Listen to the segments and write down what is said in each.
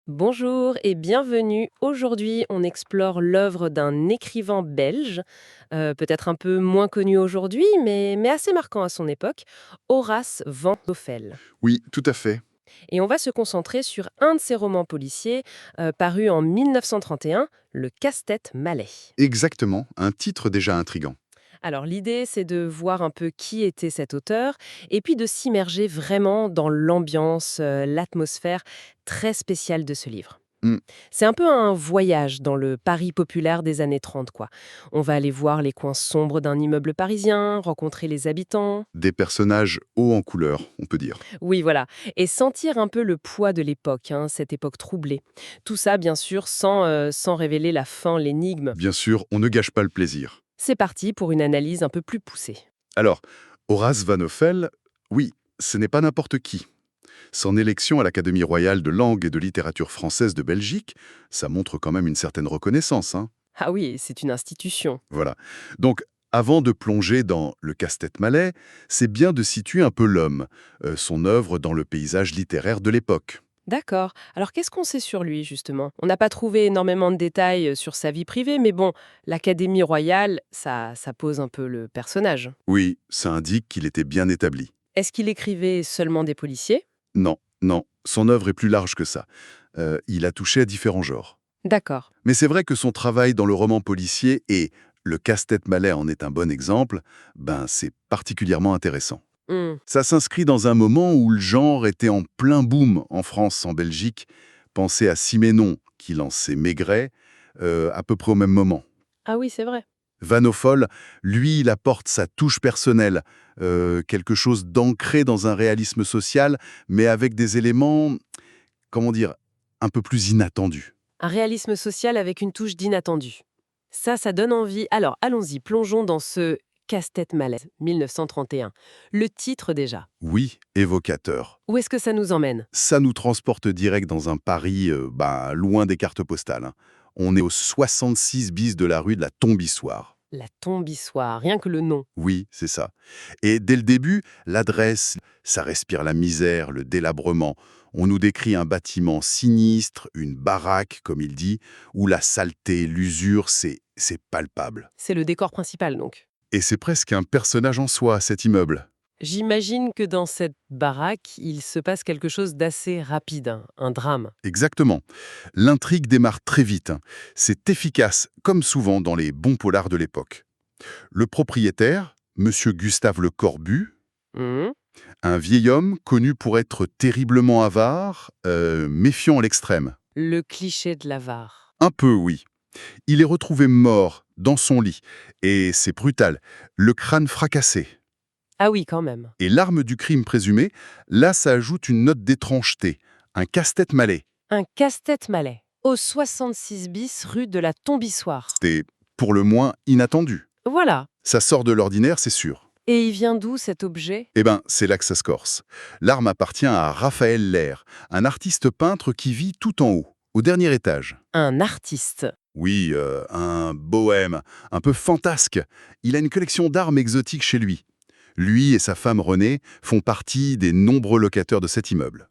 Bonjour et bienvenue. Aujourd'hui, on explore l'œuvre d'un écrivain belge, peut-être un peu moins connu aujourd'hui, mais assez marquant à son époque, Horace Van Doffel. Oui, tout à fait. Et on va se concentrer sur un de ses romans policiers, paru en 1931, Le Casse-tête Malais. Exactement, un titre déjà intrigant. Alors l'idée, c'est de voir un peu qui était cet auteur, et puis de s'immerger vraiment dans l'ambiance, l'atmosphère très spéciale de ce livre. Hmm, C'est un peu un voyage dans le Paris populaire des années 30, quoi. On va aller voir les coins sombres d'un immeuble parisien, rencontrer les habitants. Des personnages hauts en couleur, on peut dire. Oui, voilà. Et sentir un peu le poids de l'époque, hein, cette époque troublée. Tout ça, bien sûr, sans révéler la fin, l'énigme. Bien sûr, on ne gâche pas le plaisir. C'est parti pour une analyse un peu plus poussée. Alors, Horace Van Hoffel, oui, ce n'est pas n'importe qui. Son élection à l'Académie royale de langue et de littérature française de Belgique, ça montre quand même une certaine reconnaissance, hein. Ah oui, c'est une institution. Voilà. Donc, avant de plonger dans le casse-tête malais, c'est bien de situer un peu l'homme, son œuvre dans le paysage littéraire de l'époque. D'accord. Alors qu'est-ce qu'on sait sur lui, justement? On n'a pas trouvé énormément de détails sur sa vie privée, mais bon, l'Académie royale, ça pose un peu le personnage. Oui, ça indique qu'il était bien établi. Est-ce qu'il écrivait seulement des policiers? Non, non, son œuvre est plus large que ça. Il a touché à différents genres. D'accord. Mais c'est vrai que son travail dans le roman policier, et le casse-tête malais en est un bon exemple, ben c'est particulièrement intéressant. Hmm. Ça s'inscrit dans un moment où le genre était en plein boom en France, en Belgique. Pensez à Siménon, qui lançait Maigret, à peu près au même moment. Ah oui, c'est vrai. Van Hoffel, lui, il apporte sa touche personnelle, quelque chose d'ancré dans un réalisme social, mais avec des éléments, comment dire, un peu plus inattendus. Un réalisme social avec une touche d'inattendu. Ça donne envie. Alors, allons-y, plongeons dans ce Casse-tête malaise, 1931. Le titre déjà. Oui, évocateur. Où est-ce que ça nous emmène? Ça nous transporte direct dans un Paris loin des cartes postales, hein. On est au 66 bis de la rue de la Tombissoire. La tombissoire, rien que le nom. Oui, c'est ça. Et dès le début, l'adresse, ça respire la misère, le délabrement. On nous décrit un bâtiment sinistre, une baraque, comme il dit, où la saleté, l'usure, c'est palpable. C'est le décor principal, donc. Et c'est presque un personnage en soi, cet immeuble. J'imagine que dans cette baraque, il se passe quelque chose d'assez rapide, hein, un drame. Exactement. L'intrigue démarre très vite, hein. C'est efficace, comme souvent dans les bons polars de l'époque. Le propriétaire, Monsieur Gustave Le Corbu, Mhm. un vieil homme connu pour être terriblement avare, méfiant à l'extrême. Le cliché de l'avare. Un peu, oui. Il est retrouvé mort dans son lit, et c'est brutal, le crâne fracassé. Ah oui, quand même. Et l'arme du crime présumé, là ça ajoute une note d'étrangeté, un casse-tête malais. Un casse-tête malais. Au 66 bis rue de la Tombissoire. C'est pour le moins inattendu. Voilà. Ça sort de l'ordinaire, c'est sûr. Et il vient d'où cet objet? Eh ben, c'est là que ça se corse. L'arme appartient à Raphaël Lair, un artiste peintre qui vit tout en haut, au dernier étage. Un artiste. Oui, un bohème, un peu fantasque. Il a une collection d'armes exotiques chez lui. Lui et sa femme Renée font partie des nombreux locataires de cet immeuble.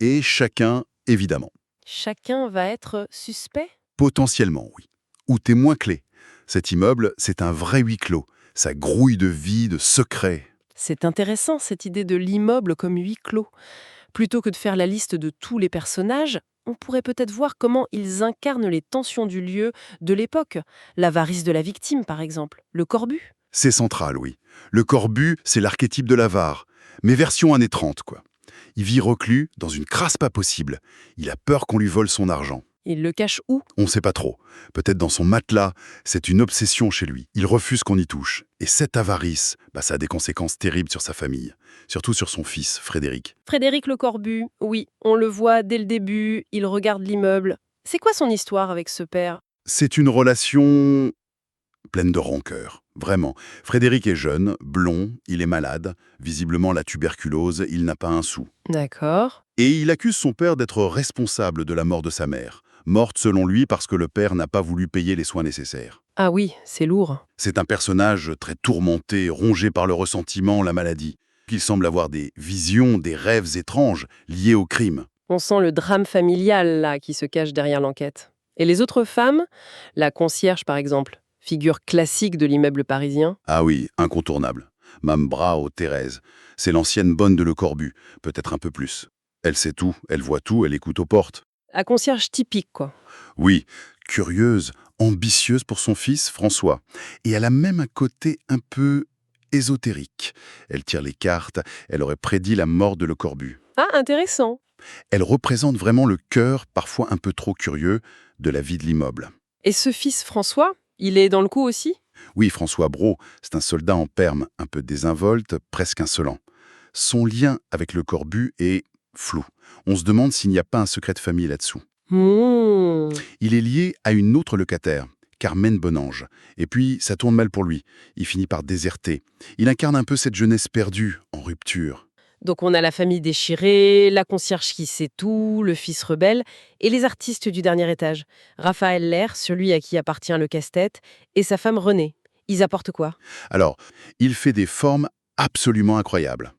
Et chacun, évidemment. Chacun va être suspect? Potentiellement, oui. Ou témoin clé. Cet immeuble, c'est un vrai huis clos. Ça grouille de vie, de secrets. C'est intéressant cette idée de l'immeuble comme huis clos. Plutôt que de faire la liste de tous les personnages, on pourrait peut-être voir comment ils incarnent les tensions du lieu, de l'époque. L'avarice de la victime, par exemple. Le Corbu. C'est central, oui. Le Corbu, c'est l'archétype de l'avare. Mais version années 30, quoi. Il vit reclus dans une crasse pas possible. Il a peur qu'on lui vole son argent. Il le cache où? On ne sait pas trop. Peut-être dans son matelas, c'est une obsession chez lui. Il refuse qu'on y touche. Et cette avarice, ça a des conséquences terribles sur sa famille. Surtout sur son fils, Frédéric. Frédéric Le Corbu, oui, on le voit dès le début, il regarde l'immeuble. C'est quoi son histoire avec ce père? C'est une relation pleine de rancœur. Vraiment. Frédéric est jeune, blond, il est malade. Visiblement la tuberculose, il n'a pas un sou. D'accord. Et il accuse son père d'être responsable de la mort de sa mère. Morte selon lui parce que le père n'a pas voulu payer les soins nécessaires. Ah oui, c'est lourd. C'est un personnage très tourmenté, rongé par le ressentiment, la maladie. Il semble avoir des visions, des rêves étranges liés au crime. On sent le drame familial, là, qui se cache derrière l'enquête. Et les autres femmes, la concierge par exemple, figure classique de l'immeuble parisien. Ah oui, incontournable. Mame Brao Thérèse. C'est l'ancienne bonne de Le Corbu, peut-être un peu plus. Elle sait tout, elle écoute aux portes. La concierge typique, quoi. Oui, curieuse, ambitieuse pour son fils, François. Et elle a même un côté un peu ésotérique. Elle tire les cartes, elle aurait prédit la mort de Le Corbu. Ah, intéressant. Elle représente vraiment le cœur, parfois un peu trop curieux, de la vie de l'immeuble. Et ce fils François, il est dans le coup aussi? Oui, François Brault, c'est un soldat en perme, un peu désinvolte, presque insolent. Son lien avec Le Corbu est flou. On se demande s'il n'y a pas un secret de famille là-dessous. Hmm. Il est lié à une autre locataire, Carmen Bonange. Et puis, ça tourne mal pour lui. Il finit par déserter. Il incarne un peu cette jeunesse perdue, en rupture. Donc on a la famille déchirée, la concierge qui sait tout, le fils rebelle, et les artistes du dernier étage. Raphaël Lair, celui à qui appartient le casse-tête, et sa femme Renée. Ils apportent quoi? Alors, il fait des formes absolument incroyables.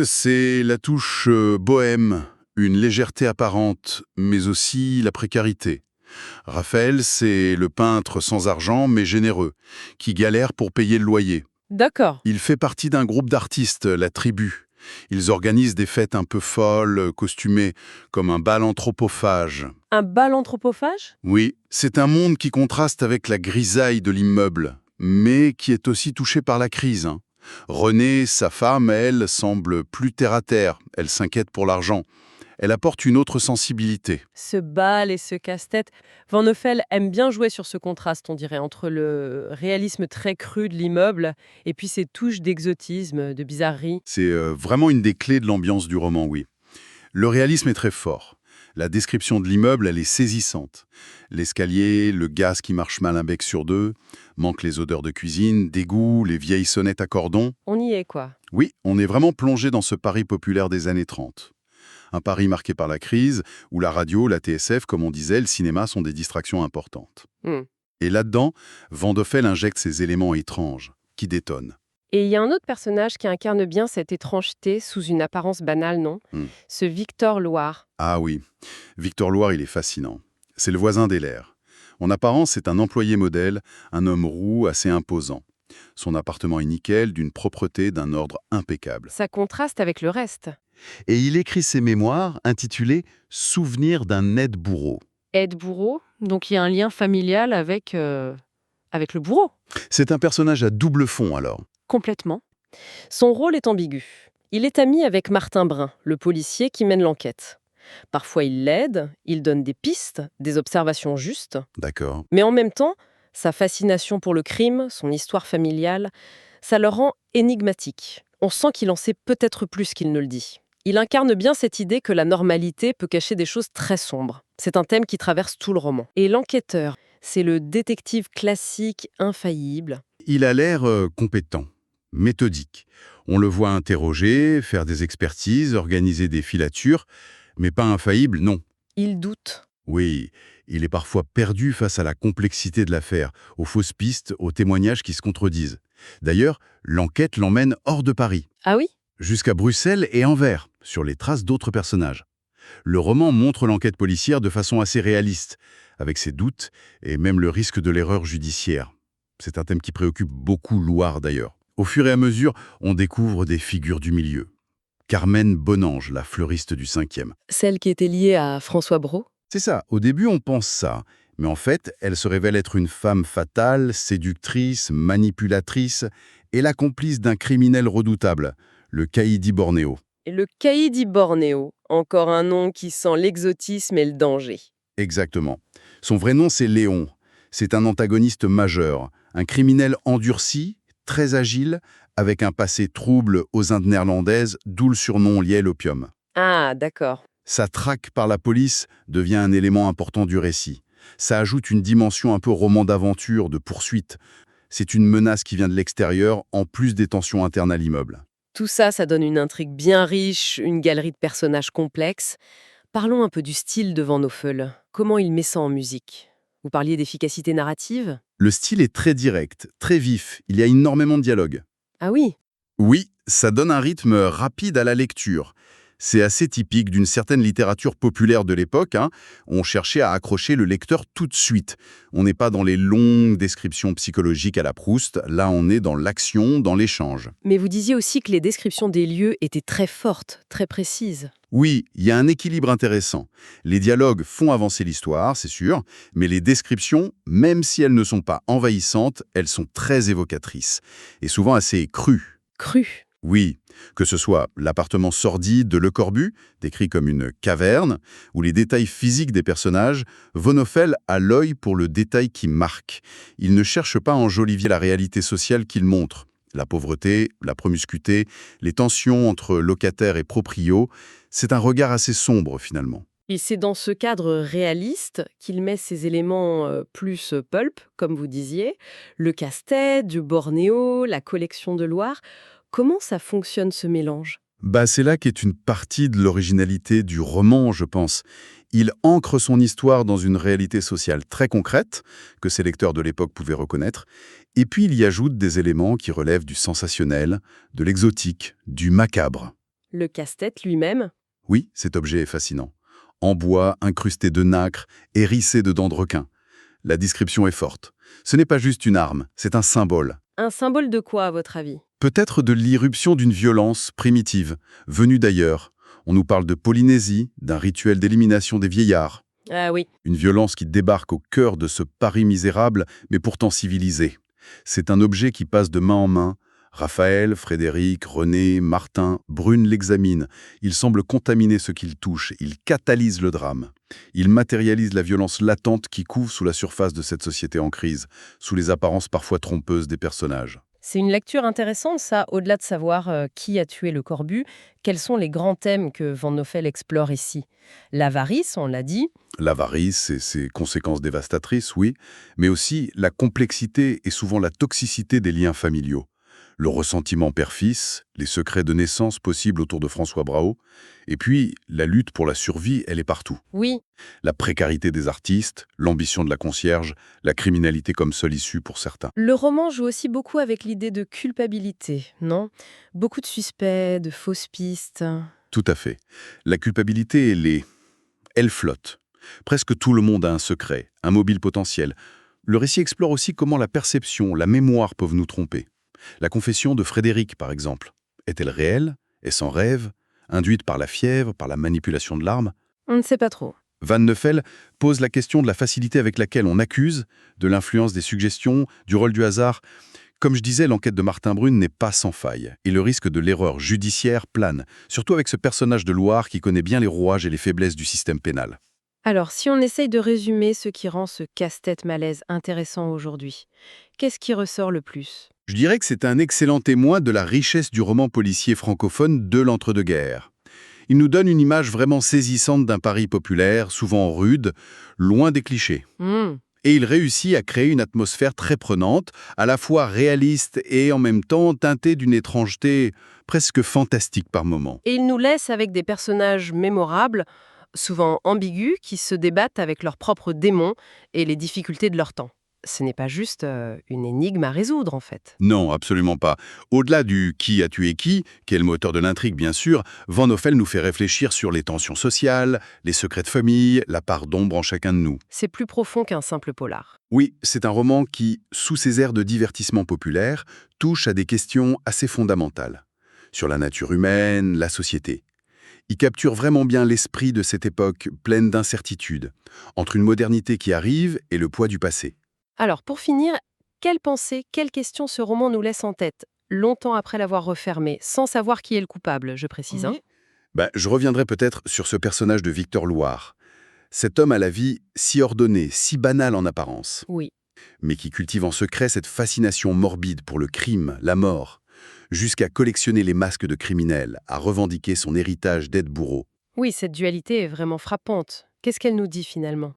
C'est la touche bohème, une légèreté apparente, mais aussi la précarité. Raphaël, c'est le peintre sans argent mais généreux, qui galère pour payer le loyer. D'accord. Il fait partie d'un groupe d'artistes, la Tribu. Ils organisent des fêtes un peu folles, costumées, comme un bal anthropophage. Un bal anthropophage? Oui, c'est un monde qui contraste avec la grisaille de l'immeuble, mais qui est aussi touché par la crise, hein. Renée, sa femme, elle, semble plus terre-à-terre. Elle s'inquiète pour l'argent. Elle apporte une autre sensibilité. Ce bal et ce casse-tête. Van Neufel aime bien jouer sur ce contraste, on dirait, entre le réalisme très cru de l'immeuble et puis ces touches d'exotisme, de bizarrerie. C'est vraiment une des clés de l'ambiance du roman, oui. Le réalisme est très fort. La description de l'immeuble, elle est saisissante. L'escalier, le gaz qui marche mal un bec sur deux, manquent les odeurs de cuisine, d'égout, les vieilles sonnettes à cordon. On y est, quoi. Oui, on est vraiment plongé dans ce Paris populaire des années 30. Un Paris marqué par la crise, où la radio, la TSF, comme on disait, le cinéma sont des distractions importantes. Hmm. Et là-dedans, Van Neufel injecte ces éléments étranges, qui détonnent. Et il y a un autre personnage qui incarne bien cette étrangeté sous une apparence banale, non? Hmm. Ce Victor Loire. Ah oui, Victor Loire, il est fascinant. C'est le voisin d'Heller. En apparence, c'est un employé modèle, un homme roux assez imposant. Son appartement est nickel, d'une propreté, d'un ordre impeccable. Ça contraste avec le reste. Et il écrit ses mémoires intitulées « Souvenirs d'un aide-bourreau ». Aide bourreau, donc il y a un lien familial avec le bourreau. C'est un personnage à double fond alors. Complètement. Son rôle est ambigu. Il est ami avec Martin Brun, le policier qui mène l'enquête. Parfois il l'aide, il donne des pistes, des observations justes, D'accord. mais en même temps, sa fascination pour le crime, son histoire familiale, ça le rend énigmatique. On sent qu'il en sait peut-être plus qu'il ne le dit. Il incarne bien cette idée que la normalité peut cacher des choses très sombres. C'est un thème qui traverse tout le roman. Et l'enquêteur, c'est le détective classique infaillible. Il a l'air compétent, méthodique. On le voit interroger, faire des expertises, organiser des filatures, mais pas infaillible, non. Il doute. Oui, il est parfois perdu face à la complexité de l'affaire, aux fausses pistes, aux témoignages qui se contredisent. D'ailleurs, l'enquête l'emmène hors de Paris, Ah oui? jusqu'à Bruxelles et Anvers, sur les traces d'autres personnages. Le roman montre l'enquête policière de façon assez réaliste, avec ses doutes et même le risque de l'erreur judiciaire. C'est un thème qui préoccupe beaucoup Loire d'ailleurs. Au fur et à mesure, on découvre des figures du milieu. Carmen Bonange, la fleuriste du 5e. Celle qui était liée à François Brault? C'est ça, au début on pense ça, mais en fait, elle se révèle être une femme fatale, séductrice, manipulatrice et la complice d'un criminel redoutable, le Caïdi Bornéo. Et le Caïdi Bornéo, encore un nom qui sent l'exotisme et le danger. Exactement. Son vrai nom, c'est Léon. C'est un antagoniste majeur, un criminel endurci, très agile, avec un passé trouble aux Indes néerlandaises, d'où le surnom lié à l'opium. Ah, d'accord. Sa traque par la police devient un élément important du récit. Ça ajoute une dimension un peu roman d'aventure, de poursuite. C'est une menace qui vient de l'extérieur, en plus des tensions internes à l'immeuble. Tout ça, ça donne une intrigue bien riche, une galerie de personnages complexes. Parlons un peu du style de Van Neufel. Comment il met ça en musique? Vous parliez d'efficacité narrative? Le style est très direct, très vif, il y a énormément de dialogue. Ah oui, Oui, ça donne un rythme rapide à la lecture. C'est assez typique d'une certaine littérature populaire de l'époque, hein. On cherchait à accrocher le lecteur tout de suite. On n'est pas dans les longues descriptions psychologiques à la Proust, là on est dans l'action, dans l'échange. Mais vous disiez aussi que les descriptions des lieux étaient très fortes, très précises. Oui, il y a un équilibre intéressant. Les dialogues font avancer l'histoire, c'est sûr, mais les descriptions, même si elles ne sont pas envahissantes, elles sont très évocatrices, et souvent assez crues. Cru. Oui, que ce soit l'appartement sordide de Le Corbu, décrit comme une caverne, ou les détails physiques des personnages, Von Hoffel a l'œil pour le détail qui marque. Il ne cherche pas à enjoliver la réalité sociale qu'il montre. La pauvreté, la promiscuité, les tensions entre locataires et proprios, c'est un regard assez sombre finalement. Et c'est dans ce cadre réaliste qu'il met ces éléments plus pulp, comme vous disiez, le casse-tête, du Bornéo, la collection de Loire. Comment ça fonctionne ce mélange? C'est là qu'est une partie de l'originalité du roman, je pense. Il ancre son histoire dans une réalité sociale très concrète, que ses lecteurs de l'époque pouvaient reconnaître, et puis il y ajoute des éléments qui relèvent du sensationnel, de l'exotique, du macabre. Le casse-tête lui-même? Oui, cet objet est fascinant. En bois, incrusté de nacre, hérissé de dents de requin. La description est forte. Ce n'est pas juste une arme, c'est un symbole. Un symbole de quoi, à votre avis? Peut-être de l'irruption d'une violence primitive, venue d'ailleurs. On nous parle de Polynésie, d'un rituel d'élimination des vieillards. Ah oui. Une violence qui débarque au cœur de ce Paris misérable, mais pourtant civilisé. C'est un objet qui passe de main en main. Raphaël, Frédéric, René, Martin, Brune l'examinent. Il semble contaminer ce qu'il touche. Il catalyse le drame. Il matérialise la violence latente qui couve sous la surface de cette société en crise, sous les apparences parfois trompeuses des personnages. C'est une lecture intéressante, ça, au-delà de savoir qui a tué le Corbu. Quels sont les grands thèmes que Van Noffel explore ici? L'avarice, on l'a dit. L'avarice et ses conséquences dévastatrices, oui, mais aussi la complexité et souvent la toxicité des liens familiaux. Le ressentiment père-fils, les secrets de naissance possibles autour de François Brault, et puis la lutte pour la survie, elle est partout. Oui. La précarité des artistes, l'ambition de la concierge, la criminalité comme seule issue pour certains. Le roman joue aussi beaucoup avec l'idée de culpabilité, non? Beaucoup de suspects, de fausses pistes. Tout à fait. La culpabilité, elle flotte. Presque tout le monde a un secret, un mobile potentiel. Le récit explore aussi comment la perception, la mémoire peuvent nous tromper. La confession de Frédéric, par exemple. Est-elle réelle? Est-ce un rêve? Induite par la fièvre, par la manipulation de l'arme? On ne sait pas trop. Van Neufel pose la question de la facilité avec laquelle on accuse, de l'influence des suggestions, du rôle du hasard. Comme je disais, l'enquête de Martin Brune n'est pas sans faille, et le risque de l'erreur judiciaire plane, surtout avec ce personnage de Loire qui connaît bien les rouages et les faiblesses du système pénal. Alors, si on essaye de résumer ce qui rend ce casse-tête malaise intéressant aujourd'hui, qu'est-ce qui ressort le plus? Je dirais que c'est un excellent témoin de la richesse du roman policier francophone de l'entre-deux-guerres. Il nous donne une image vraiment saisissante d'un Paris populaire, souvent rude, loin des clichés. Et il réussit à créer une atmosphère très prenante, à la fois réaliste et en même temps teintée d'une étrangeté presque fantastique par moments. Et il nous laisse avec des personnages mémorables, souvent ambigus, qui se débattent avec leurs propres démons et les difficultés de leur temps. Ce n'est pas juste une énigme à résoudre, en fait. Non, absolument pas. Au-delà du qui a tué qui est le moteur de l'intrigue bien sûr, Van Noffel nous fait réfléchir sur les tensions sociales, les secrets de famille, la part d'ombre en chacun de nous. C'est plus profond qu'un simple polar. Oui, c'est un roman qui, sous ses airs de divertissement populaire, touche à des questions assez fondamentales. Sur la nature humaine, la société. Il capture vraiment bien l'esprit de cette époque pleine d'incertitudes, entre une modernité qui arrive et le poids du passé. Alors, pour finir, quelle pensée, quelle question ce roman nous laisse en tête, longtemps après l'avoir refermé, sans savoir qui est le coupable, je précise, hein? Je reviendrai peut-être sur ce personnage de Victor Loire. Cet homme à la vie si ordonnée, si banale en apparence, Oui. mais qui cultive en secret cette fascination morbide pour le crime, la mort, jusqu'à collectionner les masques de criminels, à revendiquer son héritage d'aide-bourreau. Oui, cette dualité est vraiment frappante. Qu'est-ce qu'elle nous dit finalement?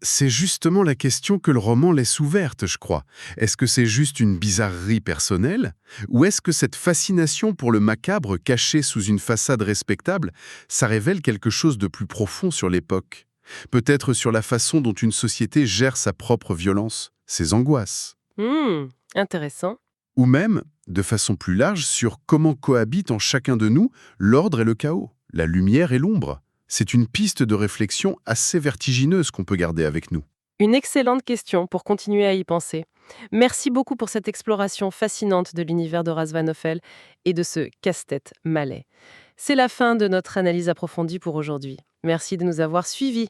C'est justement la question que le roman laisse ouverte, je crois. Est-ce que c'est juste une bizarrerie personnelle? Ou est-ce que cette fascination pour le macabre cachée sous une façade respectable, ça révèle quelque chose de plus profond sur l'époque? Peut-être sur la façon dont une société gère sa propre violence, ses angoisses. Intéressant. Ou même, de façon plus large, sur comment cohabitent en chacun de nous l'ordre et le chaos. La lumière et l'ombre. C'est une piste de réflexion assez vertigineuse qu'on peut garder avec nous. Une excellente question pour continuer à y penser. Merci beaucoup pour cette exploration fascinante de l'univers de Van Hoffel et de ce casse-tête malais. C'est la fin de notre analyse approfondie pour aujourd'hui. Merci de nous avoir suivis.